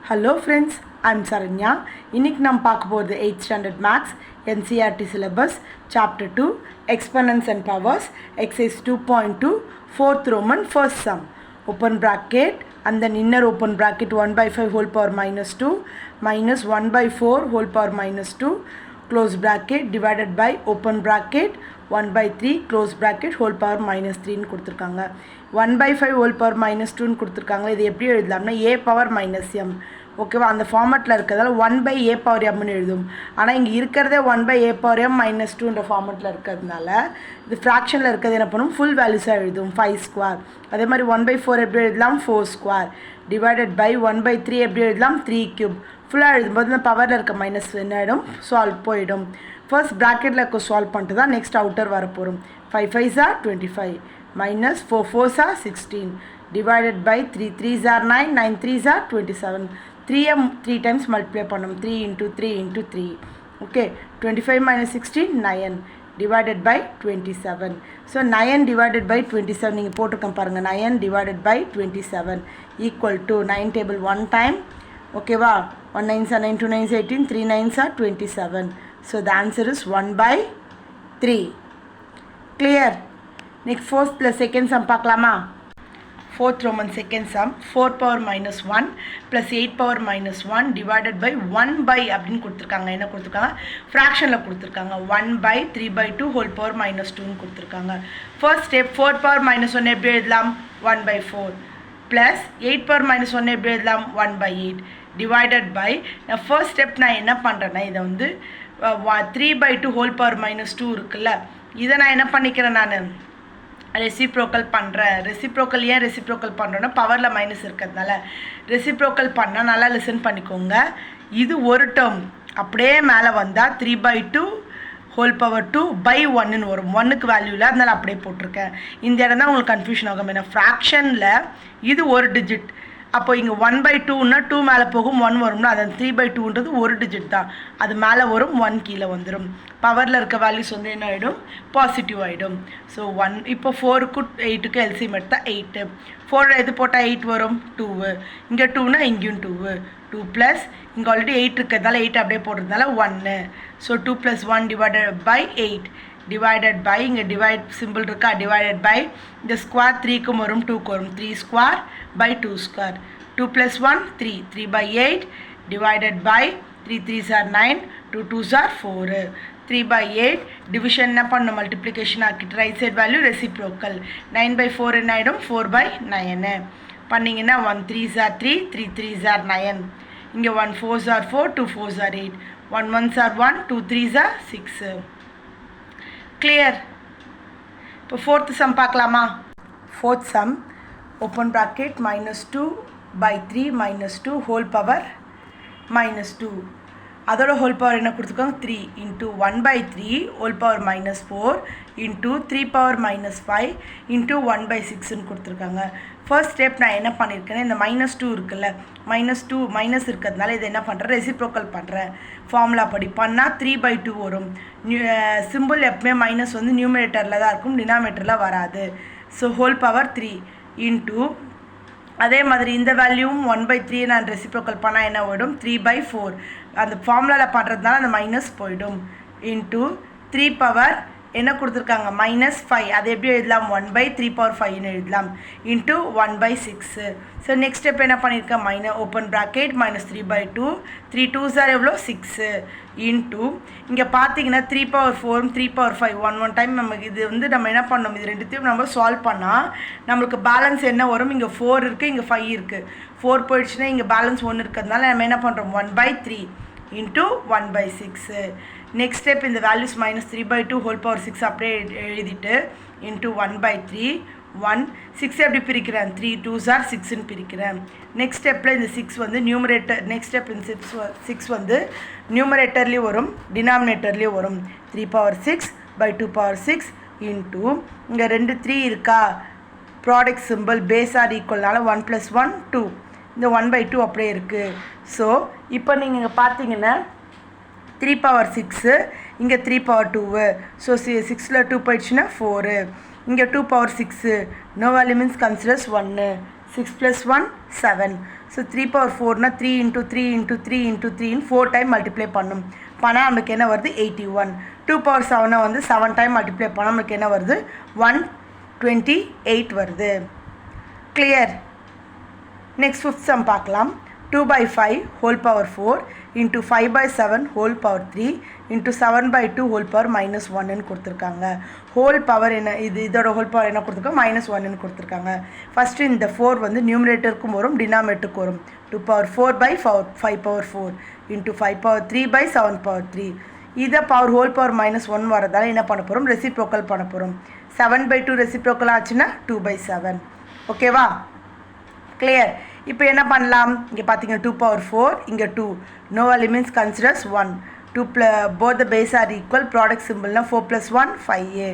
Hello friends, I'm Saranya. இன்னைக்கு நாம் பார்க்க போகிறது 8th standard maths NCERT syllabus chapter 2 exponents and powers exercise 2.2 4th Roman first sum. Open bracket and then inner open bracket 1 by 5 whole power minus 2 minus 1 by 4 whole power minus 2 close bracket divided by open bracket 1 by 3 close bracket whole power minus 3 ன்னு கொடுத்துருக்காங்க. 1 by 5 whole power minus 2 ன்னு கொடுத்துருக்காங்க. இது எப்படி எழுதலாம்னா a power minus m. ஓகேவா, அந்த ஃபார்மேட்டில் இருக்கிறதால 1 by a power mன்னு எழுதும். ஆனால் இங்கே இருக்கிறதே 1 by a power m minus 2ன்ற ஃபார்மேட்டில் இருக்கிறதுனால இது ஃப்ராக்ஷனில் இருக்கிறது என்ன பண்ணும், ஃபுல் வேல்யூஸாக எழுதும். 5 ஸ்கொயர். அதே மாதிரி 1 by 4 எப்படி எழுதலாம், 4 ஸ்கொயர் டிவைடட் பை 1 by 3 எப்படி எழுதலாம், 3 கியூப். ஃபுல்லாக எழுதும்போது இந்த பவரில் இருக்க மைனஸ் என்ன ஆகிடும், சால்வ் போயிடும். ஃபர்ஸ்ட் ப்ராக்கெட்டில் இருக்க சால்வ் பண்ணிட்டு தான் next outer வரப்போகிறோம். 5 5s are 25 minus 4 4s are 16 divided by 3 3s are 9 9 3s are 27. 3m 3 times multiply பண்ணணும். 3 into 3 into 3. Okay, 25 minus 16 9 divided by 27. So 9 divided by 27 நீங்கள் போட்டிருக்கேன் பாருங்கள். 9 divided by 27 equal to 9 table 1 time. ஓகேவா, 1 9s are 9 2 9s 18 3 9s are 27. So the answer is 1 by 3. Clear? Next fourth plus second sum பார்க்கலாமா? Fourth Roman second sum 4 power minus 1 plus 8 power minus 1 divided by 1 by அப்படின்னு கொடுத்துருக்காங்க. என்ன கொடுத்துருக்காங்க, ஃப்ராக்ஷனில் கொடுத்துருக்காங்க. 1 by 3 by 2 whole power minus 2ன்னு கொடுத்துருக்காங்க. First step 4 power minus 1 எப்படி எழுதலாம், 1 by 4 plus 8 power minus 1 எப்படி எழுதலாம், 1 by 8 divided by நான் ஃபர்ஸ்ட் ஸ்டெப் நான் என்ன பண்ணுறேன்னா இதை வந்து 3 by 2 whole power minus 2 இருக்குல்ல, இதை நான் என்ன பண்ணிக்கிறேன், நான் ரெசிப்ரோக்கல் பண்ணுறேன். ரெசிப்ரோக்கல் ஏன் ரெசிப்ரோக்கல் பண்ணுறோன்னா பவரில் மைனஸ் இருக்கிறதுனால. ரெசிப்ரோக்கல் பண்ணால் நல்லா லிசன் பண்ணிக்கோங்க. இது ஒரு டேர்ம் அப்படியே மேலே வந்தால் 3 by 2 ஹோல் பவர் 2 by 1ன்னு வரும். 1க்கு வேல்யூ இல்லை, அதனால் அப்படியே போட்டிருக்கேன். இந்த இடம் தான் உங்களுக்கு கன்ஃபியூஷன் ஆகும். ஏன்னா ஃப்ராக்ஷனில் இது ஒரு டிஜிட், அப்போ இங்கே 1 by 2ன்னா 2 மேலே போகும் 1 வரும்னா அது 3 by 2ன்றது ஒரு டிஜிட் தான், அது மேலே வரும் 1 கீழே வந்துடும். பவரில் இருக்க வேல்யூஸ் வந்து என்ன ஆகிடும், பாசிட்டிவ் ஆகிடும். ஸோ 1 இப்போ 4க்கு 8க்கு எல்சிஎம் எடுத்தால் 8. 4 எது போட்டால் 8 வரும், 2. இங்கே 2னா இங்கேயும் 2 2 ப்ளஸ் இங்கே ஆல்ரெடி 8 இருக்கிறதுனால 8 அப்படியே போடுறதுனால 1. So 2 + 1 divided by 8 divided by இங்கே டிவைட் சிம்பிள் இருக்கா, டிவைடட் பை இந்த ஸ்கொயர் 3க்கும் வரும் 2க்கு வரும் 3 square by 2 square. 2 + 1 3 3 by 8 divided by 3 3s are 9 2 2s are 4. 3 by 8 division என்ன பண்ணணும், மல்டிப்ளிகேஷன் ஆக்கிட்டு right side value reciprocal. 9 by 4 என்ன ஆகிடும், 4 by 9 பண்ணிங்கன்னா 1 3s are 3 3 3s are 9. இங்கே 1 4s are 4 2 4s are 8 1 1s are 1 2 3s are 6. Clear? இப்போ fourth some பார்க்கலாமா? Fourth some open bracket -2 by 3 -2 whole power -2. அதோட ஹோல் பவர் என்ன கொடுத்துருக்காங்க, 3 into 1 by 3 whole power -4 into 3 power -5 into 1 by 6ன்னு கொடுத்துருக்காங்க. First step நான் என்ன பண்ணியிருக்கேன்னா இந்த -2 இருக்குல்ல, -2 மைனஸ் இருக்கிறதுனால இதை என்ன பண்ணுறேன், ரெசிப்ரோக்கல் பண்ணுறேன். ஃபார்முலா படி பண்ணால் 3 by 2 வரும். சிம்பிள் எப்பவுமே மைனஸ் வந்து நியூமரேட்டரில் தான் இருக்கும், டினாமினேட்டரில் வராது. ஸோ ஹோல் பவர் 3 இன்ட்டு அதே மாதிரி இந்த வேல்யூவும் 1 by 3 நான் ரெசிப்ரோக்கல் பண்ணால் என்ன போய்டும், 3 by 4 அந்த ஃபார்முலாவில் பண்ணுறதுனால அந்த மைனஸ் போயிடும். இன்ட்டு 3 பவர் என்ன கொடுத்துருக்காங்க, -5 அது எப்படி எழுதலாம், 1 by 3 power 5ன்னு எழுதலாம். Into 1 by 6. So next step என்ன பண்ணியிருக்கேன், open bracket -3 by 2 3 2s are எவ்வளோ 6 இன்ட்டு இங்கே பார்த்தீங்கன்னா 3 power 4 3 power 5 1 டைம் நமக்கு இது வந்து நம்ம என்ன பண்ணணும், இது ரெண்டுத்தையும் நம்ம சால்வ் பண்ணால் நம்மளுக்கு பேலன்ஸ் என்ன வரும், இங்கே 4 இருக்குது இங்கே 5 இருக்குது. 4 போயிடுச்சுன்னா இங்கே பேலன்ஸ் 1 இருக்கிறதுனால நம்ம என்ன பண்ணுறோம், 1 by 3 into 1 by 6. Next step இந்த வேல்யூஸ் -3 by 2 ஹோல் பவர் 6 அப்படியே எழுதிட்டு இன்ட்டு 1 by 3 1 6 எப்படி பிரிக்கிறேன், 3 2s are 6ன்னு பிரிக்கிறேன். நெக்ஸ்ட் ஸ்டெப்பில் இந்த 6 வந்து நியூமரேட்டர், நெக்ஸ்ட் ஸ்டெப் இந்த 6 வந்து நியூமரேட்டர்லேயும் வரும் டினாமினேட்டர்லேயும் வரும். 3 power 6 by 2 power 6 இன்ட்டு இங்கே 2 3 இருக்கா, ப்ராடக்ட் சிம்பிள் பேஸ் ஆர் ஈக்குவல்னால 1 + 1 2 இந்த 1 by 2 அப்படியே இருக்குது. ஸோ இப்போ நீங்கள் இங்கே பார்த்தீங்கன்னா 3 power 6 இங்கே 3 power 2. ஸோ 6ல் 2 போயிடுச்சுன்னா 4. இங்கே 2 power 6 no value means considers 1. 6 + 1 7. So 3 power 4னா 3 into 3 into 3 into 3 4 time multiply பண்ணும். பண்ணால் நமக்கு என்ன வருது 81. 2 பவர் 7 வந்து 7 டைம் மல்டிப்ளை பண்ணால் நமக்கு என்ன வருது 128 வருது. கிளியர். நெக்ஸ்ட் ஃபிஃப்த் சம் பார்க்கலாம். 2 by 5 whole power 4 into 5 by 7 whole power 3 into 7 by 2 whole power minus 1ன்னு கொடுத்துருக்காங்க. ஹோல் பவர் என்ன, இதோட ஹோல் பவர் என்ன கொடுத்துருக்காங்க, -1ன்னு கொடுத்துருக்காங்க. ஃபஸ்ட்டு இந்த 4 வந்து நியூமரேட்டருக்கும் வரும் டினாமினேட்டருக்கும் வரும். 2 power 4 by 5 power 4 into 5 power 3 by 7 power 3. இதை பவர் ஹோல் பவர் -1 வரதால என்ன பண்ண போகிறோம், ரெசிப்ரோக்கல் பண்ண போகிறோம். 7 by 2 ரெசிப்ரோக்கல் ஆச்சுன்னா 2 by 7. ஓகேவா? கிளியர். இப்போ என்ன பண்ணலாம், இங்கே பார்த்தீங்கன்னா 2 power 4 இங்கே 2, no elements considers 1. 2 both the base are equal, product symbol 4 plus 1 5a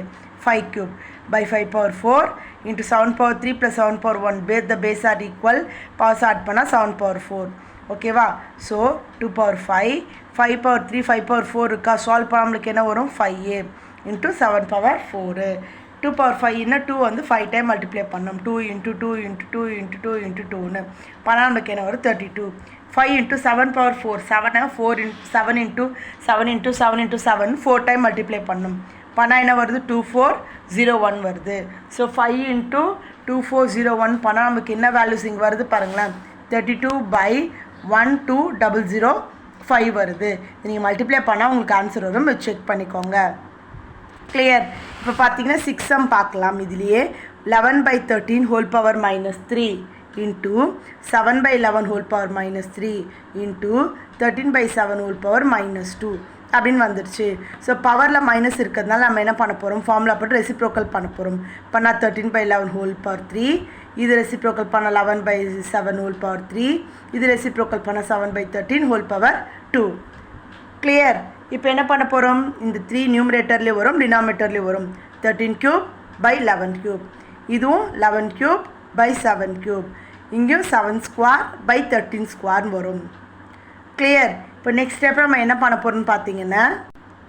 5 cube by 5 power 4 into 7 power 3 plus 7 power 1, both the base are equal, powers add பண்ணால் 7 power 4. ஓகேவா? ஸோ 2 power 5 5 power 3 5 power 4 இருக்கா, solve பண்ண நம்மளுக்கு என்ன வரும் 5a into 7 power 4. 2 power 5 2 வந்து 5 time multiply பண்ணோம். 2 into 2 into 2 into 2 into 2ன்னு பண்ணால் நமக்கு என்ன வரும் 32. 5 into 7 power 4 7 4 7 into 7 into 7 into 7 4 time multiply பண்ணோம். பண்ணால் என்ன வருது 2401 வருது. ஸோ 5 into 2401 பண்ணால் நமக்கு என்ன வேல்யூஸ் இங்கே வருது பாருங்களேன், 32 by 12005 வருது. நீங்கள் மல்டிப்ளை பண்ணால் உங்களுக்கு ஆன்சர் வரும், செக் பண்ணிக்கோங்க. கிளியர். இப்போ பார்த்தீங்கன்னா 6 சம் பார்க்கலாம். இதுலேயே 11 by 13 whole power -3 into 7 by 11 whole power -3 into 13 by 7 whole power -2 அப்படின்னு வந்துடுச்சு. ஸோ பவரில் மைனஸ் இருக்கிறதுனால நம்ம என்ன பண்ண போகிறோம், ஃபார்முலா போட்டு ரெசிப்ரோக்கல் பண்ண போகிறோம். பண்ணால் 13 by 11 whole power 3, இது ரெசிப்ரோக்கல் பண்ண 11 by 7 whole power 3, இது ரெசிப்ரோக்கல் பண்ண 7 by 13 whole power 2. கிளியர். இப்போ என்ன பண்ண போகிறோம், இந்த 3 நியூமரேட்டர்லேயே வரும் டினாமினேட்டர்லேயே வரும். 13 cube by 11 cube, இதுவும் 11 cube by 7 cube, இங்கேயும் 7 square by 13 square வரும். கிளியர். இப்போ நெக்ஸ்ட் ஸ்டெப் நம்ம என்ன பண்ண போகிறோம்னு பார்த்தீங்கன்னா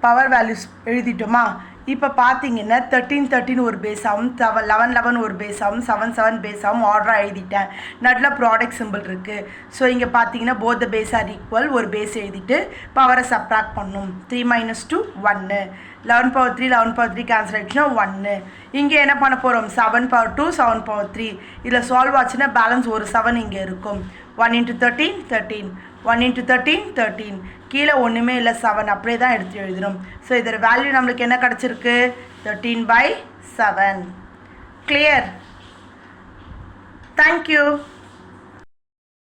பவர் வேல்யூஸ் எழுதிட்டோமா. இப்போ பார்த்தீங்கன்னா 13 13 ஒரு பேஸ் ஆகும், 11 11 ஒரு பேஸ் ஆகும், 7 7 பேஸ் ஆகும். ஆர்டராக எழுதிட்டேன். நடுவில் ப்ராடக்ட் சிம்பிள் இருக்குது. ஸோ இங்கே பார்த்தீங்கன்னா both the base are equal, ஒரு பேஸ் எழுதிட்டு பவரை சப்ராக்ட் பண்ணணும். 3 - 2 1. 11 power 3 11 power 3 கேன்சல் ஆகிடுச்சுன்னா 1. இங்கே என்ன பண்ண போகிறோம், 7 power 2 7 power 3. இதில் சால்வ் ஆச்சுன்னா பேலன்ஸ் ஒரு 7 இங்கே இருக்கும். 1 into 13 13, 1 into 13 13, கீழே ஒன்றுமே இல்லை 7, அப்படியே தான் எடுத்து எழுதணும். ஸோ இதோட வேல்யூ நம்மளுக்கு என்ன கிடச்சிருக்கு 13 by 7. கிளியர். தேங்க்யூ.